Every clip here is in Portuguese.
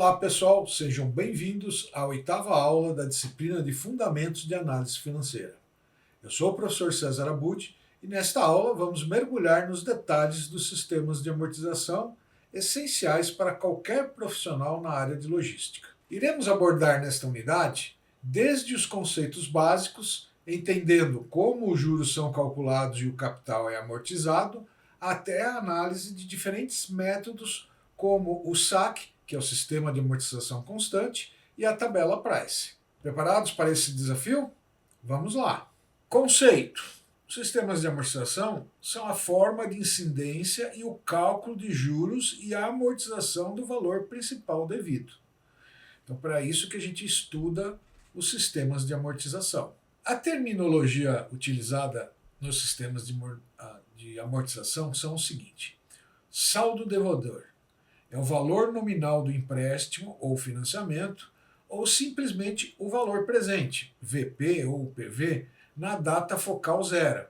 Olá pessoal, sejam bem-vindos à oitava aula da disciplina de Fundamentos de Análise Financeira. Eu sou o professor César Abud e nesta aula vamos mergulhar nos detalhes dos sistemas de amortização essenciais para qualquer profissional na área de logística. Iremos abordar nesta unidade desde os conceitos básicos, entendendo como os juros são calculados e o capital é amortizado, até a análise de diferentes métodos como o SAC, que é o Sistema de Amortização Constante, e a tabela Price. Preparados para esse desafio? Vamos lá! Conceito. Os sistemas de amortização são a forma de incidência e o cálculo de juros e a amortização do valor principal devido. Então, para isso que a gente estuda os sistemas de amortização. A terminologia utilizada nos sistemas de amortização são o seguinte: saldo devedor é o valor nominal do empréstimo ou financiamento, ou simplesmente o valor presente, VP ou PV, na data focal zero,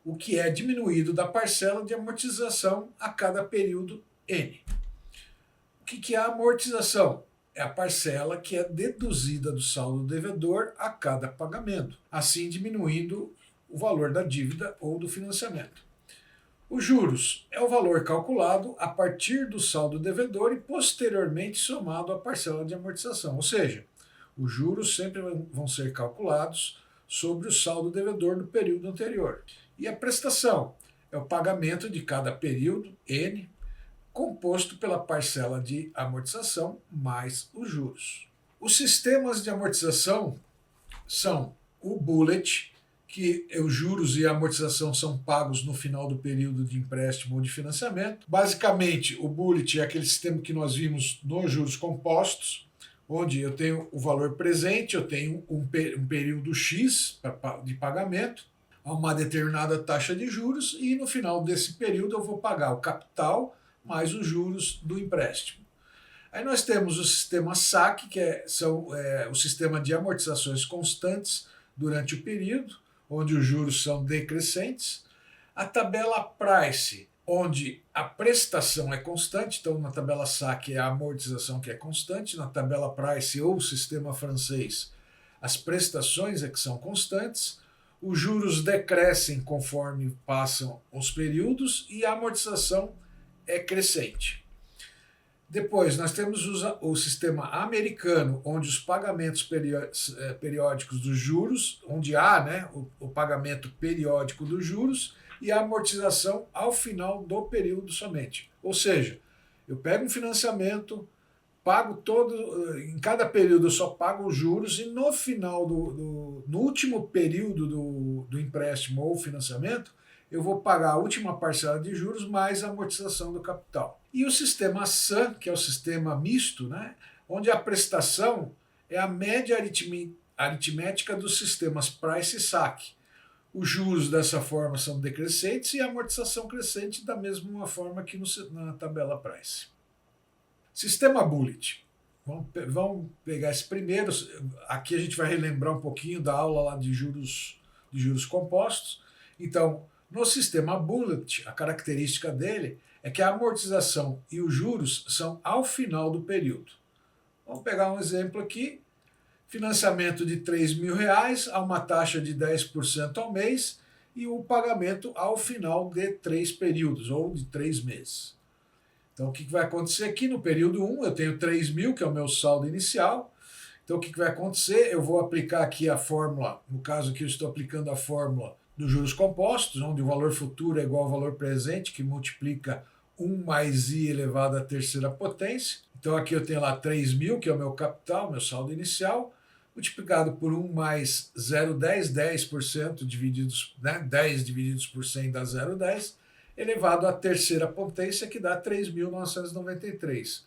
o que é diminuído da parcela de amortização a cada período N. O que é a amortização? É a parcela que é deduzida do saldo devedor a cada pagamento, assim diminuindo o valor da dívida ou do financiamento. Os juros é o valor calculado a partir do saldo devedor e posteriormente somado à parcela de amortização, ou seja, os juros sempre vão ser calculados sobre o saldo devedor do período anterior. E a prestação é o pagamento de cada período, N, composto pela parcela de amortização mais os juros. Os sistemas de amortização são o bullet, que os juros e a amortização são pagos no final do período de empréstimo ou de financiamento. Basicamente, o bullet é aquele sistema que nós vimos nos juros compostos, onde eu tenho o valor presente, eu tenho um período X de pagamento, a uma determinada taxa de juros, e no final desse período eu vou pagar o capital mais os juros do empréstimo. Aí nós temos o sistema SAC, que é o sistema de amortizações constantes durante o período, onde os juros são decrescentes. A tabela Price, onde a prestação é constante, então na tabela SAC é a amortização que é constante, na tabela Price ou sistema francês, as prestações é que são constantes, os juros decrescem conforme passam os períodos e a amortização é crescente. Depois, nós temos o sistema americano, onde os pagamentos periódicos dos juros, onde há o pagamento periódico dos juros e a amortização ao final do período somente. Ou seja, eu pego um financiamento, pago em cada período eu só pago os juros e no final, no último período do empréstimo ou financiamento, eu vou pagar a última parcela de juros mais a amortização do capital. E o sistema SAM, que é o sistema misto, onde a prestação é a média aritmética dos sistemas Price e SAC. Os juros dessa forma são decrescentes e a amortização crescente da mesma forma que na tabela Price. Sistema Bullet. Vamos pegar esse primeiro. Aqui a gente vai relembrar um pouquinho da aula lá de juros compostos. Então, no sistema Bullet, a característica dele é que a amortização e os juros são ao final do período. Vamos pegar um exemplo aqui. Financiamento de R$3.000 a uma taxa de 10% ao mês e o pagamento ao final de 3 períodos ou de 3 meses. Então, o que vai acontecer aqui no período 1? Eu tenho 3.000, que é o meu saldo inicial. Então, o que vai acontecer? Eu vou aplicar aqui a fórmula, no caso aqui eu estou aplicando a fórmula dos juros compostos, onde o valor futuro é igual ao valor presente, que multiplica 1 mais i elevado à terceira potência. Então aqui eu tenho lá 3.000, que é o meu capital, meu saldo inicial, multiplicado por 1 mais 0,10, 10% divididos, 10 divididos por 100 dá 0,10, elevado à terceira potência, que dá 3.993.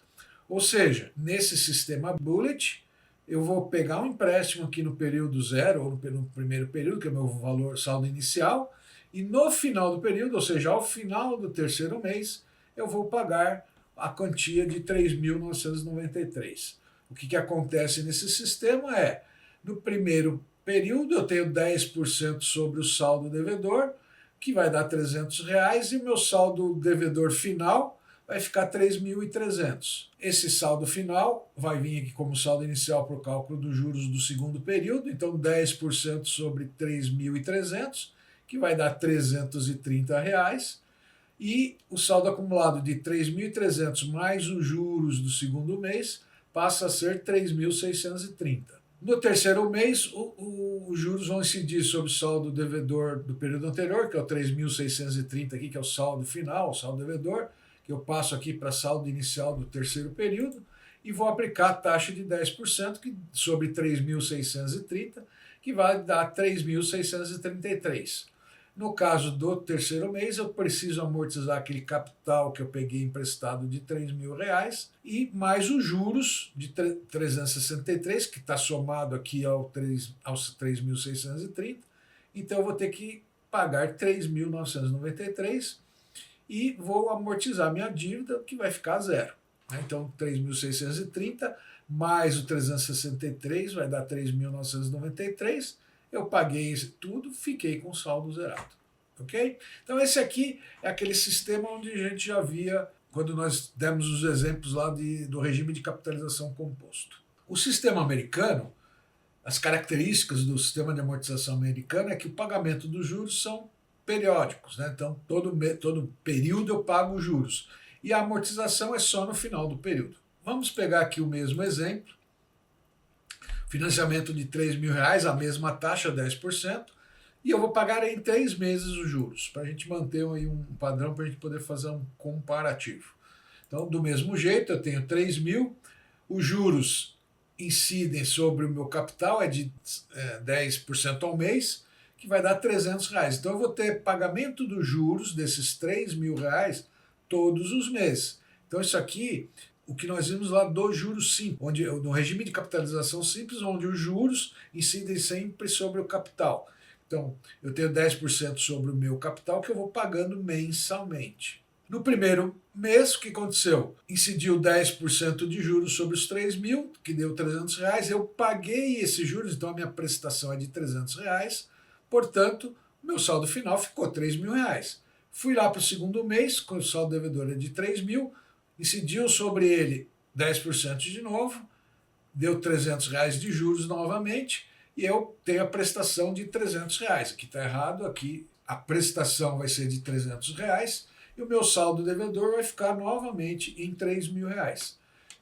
Ou seja, nesse sistema Bullet, eu vou pegar um empréstimo aqui no período 0, ou no primeiro período, que é o meu valor saldo inicial, e no final do período, ou seja, ao final do terceiro mês, eu vou pagar a quantia de 3.993. O que acontece nesse sistema é, no primeiro período, eu tenho 10% sobre o saldo devedor, que vai dar R$300, e o meu saldo devedor final vai ficar 3.300. Esse saldo final vai vir aqui como saldo inicial para o cálculo dos juros do segundo período, então 10% sobre 3.300, que vai dar R$330, e o saldo acumulado de 3.300 mais os juros do segundo mês passa a ser 3.630. No terceiro mês, os juros vão incidir sobre o saldo devedor do período anterior, que é o 3.630 aqui, que é o saldo final, o saldo devedor, que eu passo aqui para saldo inicial do terceiro período, e vou aplicar a taxa de 10% sobre 3.630, que vai dar 3.633. No caso do terceiro mês, eu preciso amortizar aquele capital que eu peguei emprestado de R$3.000 e mais os juros de 363, que está somado aqui aos 3.630. Então eu vou ter que pagar 3.993 e vou amortizar minha dívida, que vai ficar zero. Então 3.630 mais o 363 vai dar 3.993. Eu paguei tudo, fiquei com saldo zerado. Ok? Então esse aqui é aquele sistema onde a gente já via quando nós demos os exemplos lá do regime de capitalização composto. O sistema americano, as características do sistema de amortização americano é que o pagamento dos juros são periódicos, né? Então todo período eu pago os juros. E a amortização é só no final do período. Vamos pegar aqui o mesmo exemplo. Financiamento de R$3.000, a mesma taxa, 10%, e eu vou pagar em 3 meses os juros, para a gente manter aí um padrão, para a gente poder fazer um comparativo. Então, do mesmo jeito, eu tenho 3.000, os juros incidem sobre o meu capital, é de 10% ao mês, que vai dar R$300. Então, eu vou ter pagamento dos juros desses R$3.000 todos os meses. Então, isso aqui, o que nós vimos lá do juros simples, onde, no regime de capitalização simples, onde os juros incidem sempre sobre o capital. Então, eu tenho 10% sobre o meu capital que eu vou pagando mensalmente. No primeiro mês, o que aconteceu? Incidiu 10% de juros sobre os 3.000, que deu R$300. Eu paguei esses juros, então a minha prestação é de R$300. Portanto, meu saldo final ficou R$3.000. Fui lá para o segundo mês, com o saldo devedor é de 3.000, incidiu sobre ele 10% de novo, deu R$300 de juros novamente, e eu tenho a prestação de R$300. Aqui está errado, aqui a prestação vai ser de R$300 e o meu saldo devedor vai ficar novamente em R$3.000,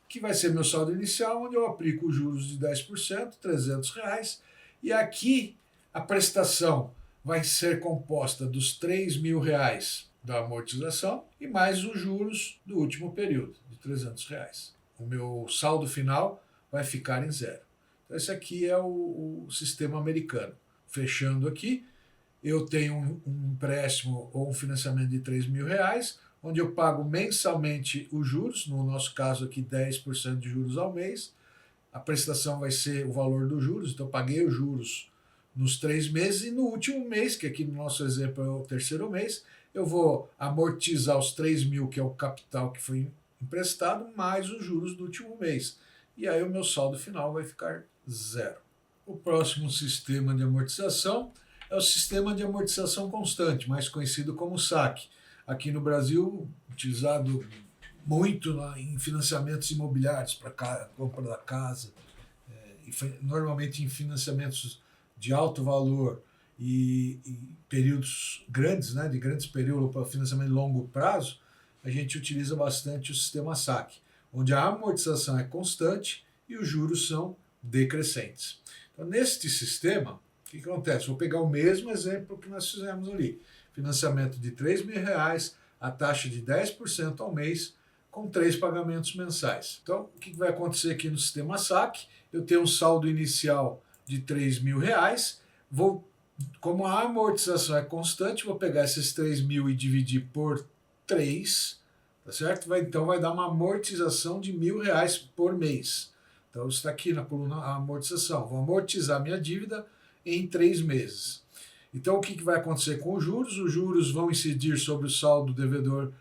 que vai ser meu saldo inicial, onde eu aplico os juros de 10%, R$300, e aqui a prestação vai ser composta dos R$3.000 da amortização e mais os juros do último período, de R$300. O meu saldo final vai ficar em zero. Então esse aqui é o sistema americano. Fechando aqui, eu tenho um empréstimo ou um financiamento de R$3.000, onde eu pago mensalmente os juros, no nosso caso aqui 10% de juros ao mês. A prestação vai ser o valor dos juros, então eu paguei os juros nos 3 meses e no último mês, que aqui no nosso exemplo é o terceiro mês, eu vou amortizar os 3.000, que é o capital que foi emprestado, mais os juros do último mês. E aí o meu saldo final vai ficar zero. O próximo sistema de amortização é o sistema de amortização constante, mais conhecido como SAC. Aqui no Brasil, utilizado muito em financiamentos imobiliários, para compra da casa, normalmente em financiamentos de alto valor e períodos grandes, né, de grandes períodos para financiamento de longo prazo, a gente utiliza bastante o sistema SAC, onde a amortização é constante e os juros são decrescentes. Então, neste sistema, o que acontece? Vou pegar o mesmo exemplo que nós fizemos ali. Financiamento de R$3.000, a taxa de 10% ao mês, com 3 pagamentos mensais. Então, o que vai acontecer aqui no sistema SAC? Eu tenho um saldo inicial de R$3.000, como a amortização é constante, vou pegar esses 3.000 e dividir por 3, tá certo? Então vai dar uma amortização de R$1.000 por mês. Então está aqui na coluna a amortização. Vou amortizar minha dívida em 3 meses. Então o que vai acontecer com os juros? Os juros vão incidir sobre o saldo devedor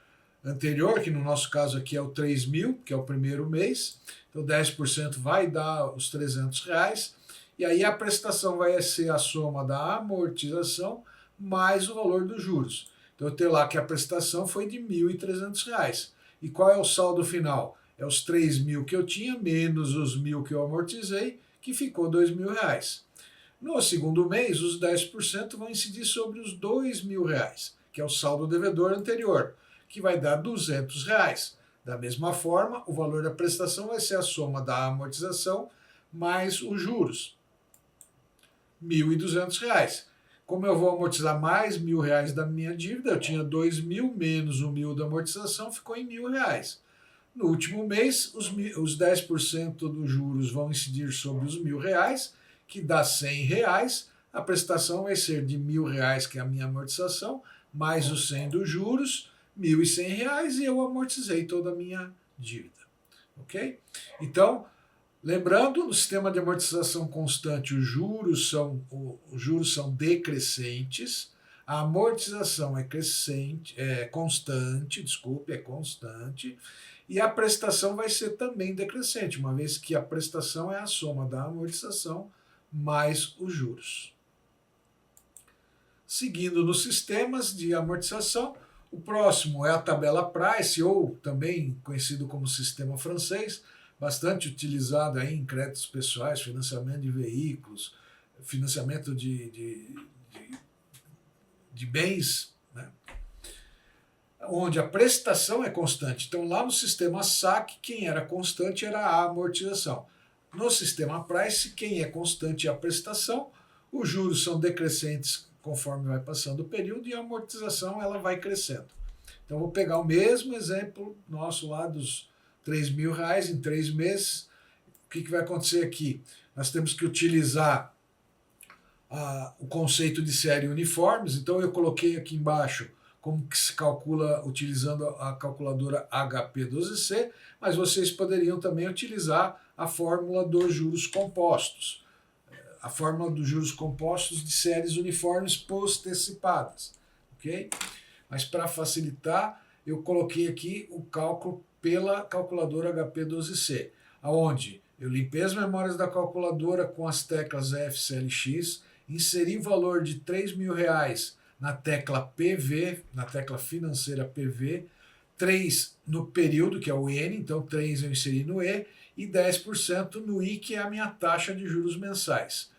anterior, que no nosso caso aqui é o 3.000, que é o primeiro mês. Então 10% vai dar os R$300. E aí a prestação vai ser a soma da amortização mais o valor dos juros. Então eu tenho lá que a prestação foi de R$1.300. E qual é o saldo final? É os 3.000 que eu tinha, menos os 1.000 que eu amortizei, que ficou R$ 2.000. No segundo mês, os 10% vão incidir sobre os R$ 2.000, que é o saldo devedor anterior, que vai dar R$ 200. Da mesma forma, o valor da prestação vai ser a soma da amortização mais os juros, R$ 1.200. Como eu vou amortizar mais R$ 1.000 da minha dívida, eu tinha 2.000 menos o 1.000 da amortização, ficou em R$ 1.000. No último mês, os 10% dos juros vão incidir sobre os R$ 1.000, que dá R$ 100. A prestação vai ser de R$ 1.000, que é a minha amortização, mais os 100 dos juros, R$ 1.100, e eu amortizei toda a minha dívida. Ok? Então, lembrando, no sistema de amortização constante, os juros são decrescentes, a amortização é crescente, é constante, e a prestação vai ser também decrescente, uma vez que a prestação é a soma da amortização mais os juros. Seguindo nos sistemas de amortização, o próximo é a tabela Price, ou também conhecido como sistema francês, bastante utilizado aí em créditos pessoais, financiamento de veículos, financiamento de bens, né? Onde a prestação é constante. Então, lá no sistema SAC, quem era constante era a amortização. No sistema Price, quem é constante é a prestação, os juros são decrescentes conforme vai passando o período e a amortização ela vai crescendo. Então, vou pegar o mesmo exemplo nosso lá dos R$ 3.000 em 3 meses. O que vai acontecer aqui? Nós temos que utilizar o conceito de série uniformes, então eu coloquei aqui embaixo como que se calcula utilizando a calculadora HP12C, mas vocês poderiam também utilizar a fórmula dos juros compostos, a fórmula dos juros compostos de séries uniformes postecipadas, ok? Mas para facilitar, eu coloquei aqui o cálculo pela calculadora HP12C, aonde eu limpei as memórias da calculadora com as teclas FCLX, inseri valor de R$ 3.000 na tecla PV, na tecla financeira PV, 3 no período, que é o N, então 3 eu inseri no E, e 10% no I, que é a minha taxa de juros mensais.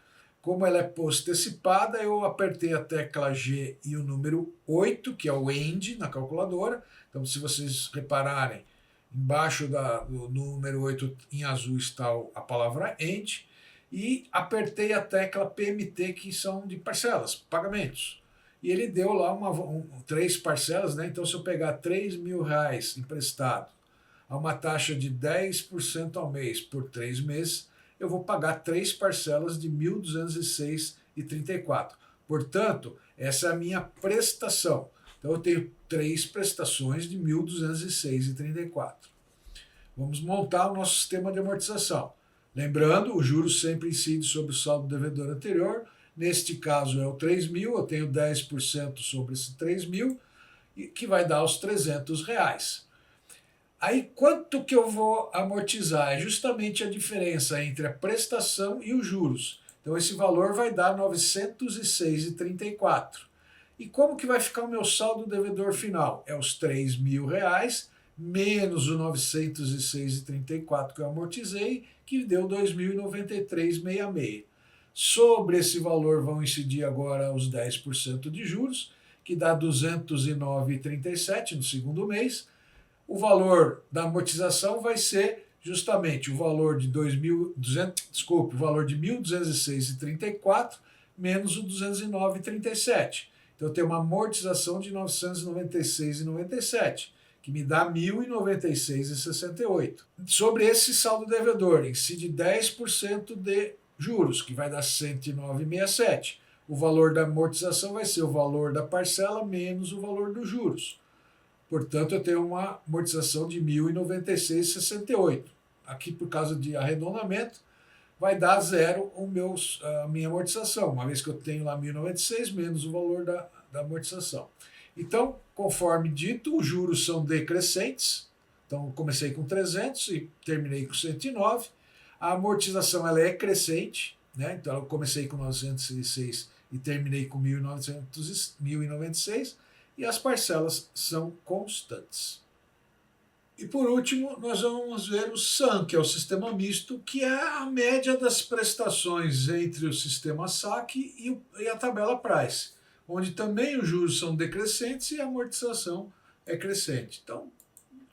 Como ela é postecipada, eu apertei a tecla G e o número 8, que é o END na calculadora. Então, se vocês repararem, embaixo do número 8 em azul está a palavra END, e apertei a tecla PMT, que são de parcelas, pagamentos. E ele deu lá 3 parcelas, né? Então, se eu pegar R$ 3.000 emprestado a uma taxa de 10% ao mês por 3 meses, eu vou pagar 3 parcelas de R$ 1.206,34. Portanto, essa é a minha prestação. Então, eu tenho 3 prestações de R$ 1.206,34. Vamos montar o nosso sistema de amortização. Lembrando, o juros sempre incide sobre o saldo devedor anterior. Neste caso é o 3.000, eu tenho 10% sobre esse 3.000, que vai dar os R$ 300. Aí, quanto que eu vou amortizar? É justamente a diferença entre a prestação e os juros. Então, esse valor vai dar R$ 906,34. E como que vai ficar o meu saldo devedor final? É os R$ 3.000 menos o 906,34 que eu amortizei, que deu 2.093,66. Sobre esse valor vão incidir agora os 10% de juros, que dá 209,37 no segundo mês. O valor da amortização vai ser justamente o valor de o valor de 1.206,34 menos o 209,37. Então eu tenho uma amortização de 996,97, que me dá 1.096,68. Sobre esse saldo devedor, incide 10% de juros, que vai dar 109,67. O valor da amortização vai ser o valor da parcela menos o valor dos juros. Portanto, eu tenho uma amortização de 1.096,68. Aqui, por causa de arredondamento, vai dar zero a minha amortização, uma vez que eu tenho lá 1.096 menos o valor da amortização. Então, conforme dito, os juros são decrescentes. Então, eu comecei com 300 e terminei com 109. A amortização ela é crescente, né? Então eu comecei com 906 e terminei com 1.096, e as parcelas são constantes. E por último, nós vamos ver o SAM, que é o sistema misto, que é a média das prestações entre o sistema saque e a tabela price, onde também os juros são decrescentes e a amortização é crescente. Então,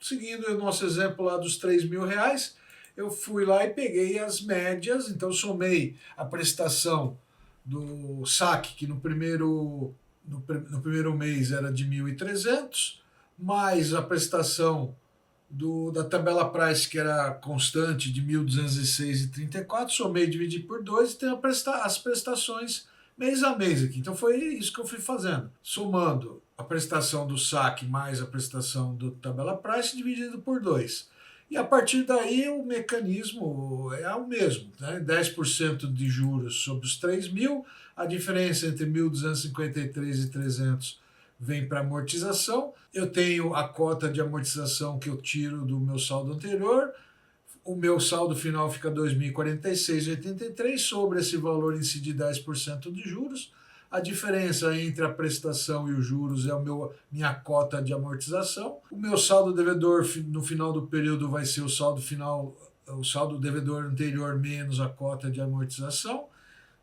seguindo o nosso exemplo lá dos R$ 3.000, eu fui lá e peguei as médias, então somei a prestação do saque, que no primeiro mês era de 1.300, mais a prestação da tabela price, que era constante, de 1.206,34, somei e dividi por 2 e tenho as prestações mês a mês aqui. Então foi isso que eu fui fazendo, somando a prestação do saque mais a prestação do tabela price dividido por 2. E a partir daí o mecanismo é o mesmo, né? 10% de juros sobre os 3.000, a diferença entre 1.253 e 300 vem para amortização. Eu tenho a cota de amortização que eu tiro do meu saldo anterior. O meu saldo final fica 2.046,83 sobre esse valor em si de 10% de juros. A diferença entre a prestação e os juros é minha cota de amortização. O meu saldo devedor no final do período vai ser o saldo final, o saldo devedor anterior menos a cota de amortização.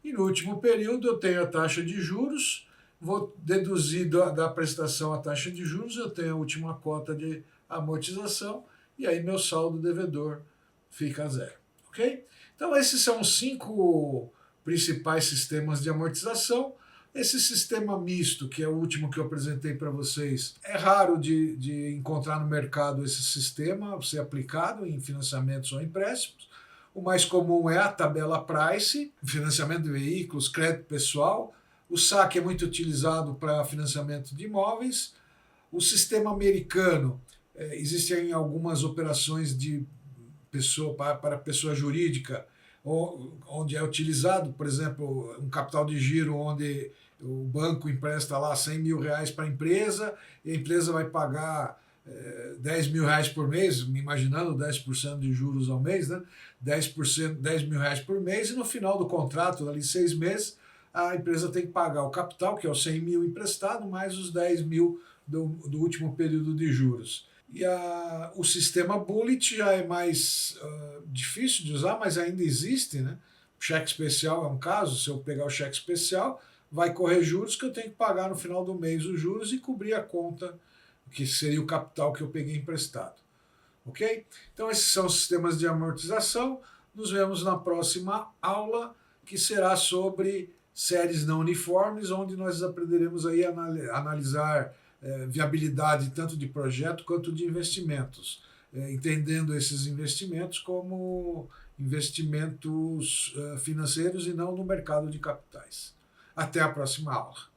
E no último período eu tenho a taxa de juros, vou deduzir da prestação a taxa de juros, eu tenho a última cota de amortização, e aí meu saldo devedor fica zero. Ok? Então esses são os 5 principais sistemas de amortização. Esse sistema misto, que é o último que eu apresentei para vocês, é raro de encontrar no mercado esse sistema ser aplicado em financiamentos ou empréstimos. O mais comum é a tabela price, financiamento de veículos, crédito pessoal. O saque é muito utilizado para financiamento de imóveis. O sistema americano, existem algumas operações de para pessoa jurídica, onde é utilizado, por exemplo, um capital de giro onde o banco empresta lá R$ 100.000 para a empresa e a empresa vai pagar R$ 10.000 por mês, me imaginando 10% de juros ao mês, né? 10%, R$ 10.000 por mês, e no final do contrato, ali 6 meses, a empresa tem que pagar o capital, que é os 100.000 emprestado, mais os 10.000 do último período de juros. E o sistema Bullet já é mais difícil de usar, mas ainda existe, né? O cheque especial é um caso. Se eu pegar o cheque especial, vai correr juros que eu tenho que pagar no final do mês os juros e cobrir a conta, que seria o capital que eu peguei emprestado. Ok? Então esses são os sistemas de amortização. Nos vemos na próxima aula, que será sobre séries não uniformes, onde nós aprenderemos aí a analisar viabilidade tanto de projeto quanto de investimentos, entendendo esses investimentos como investimentos financeiros e não no mercado de capitais. Até a próxima aula.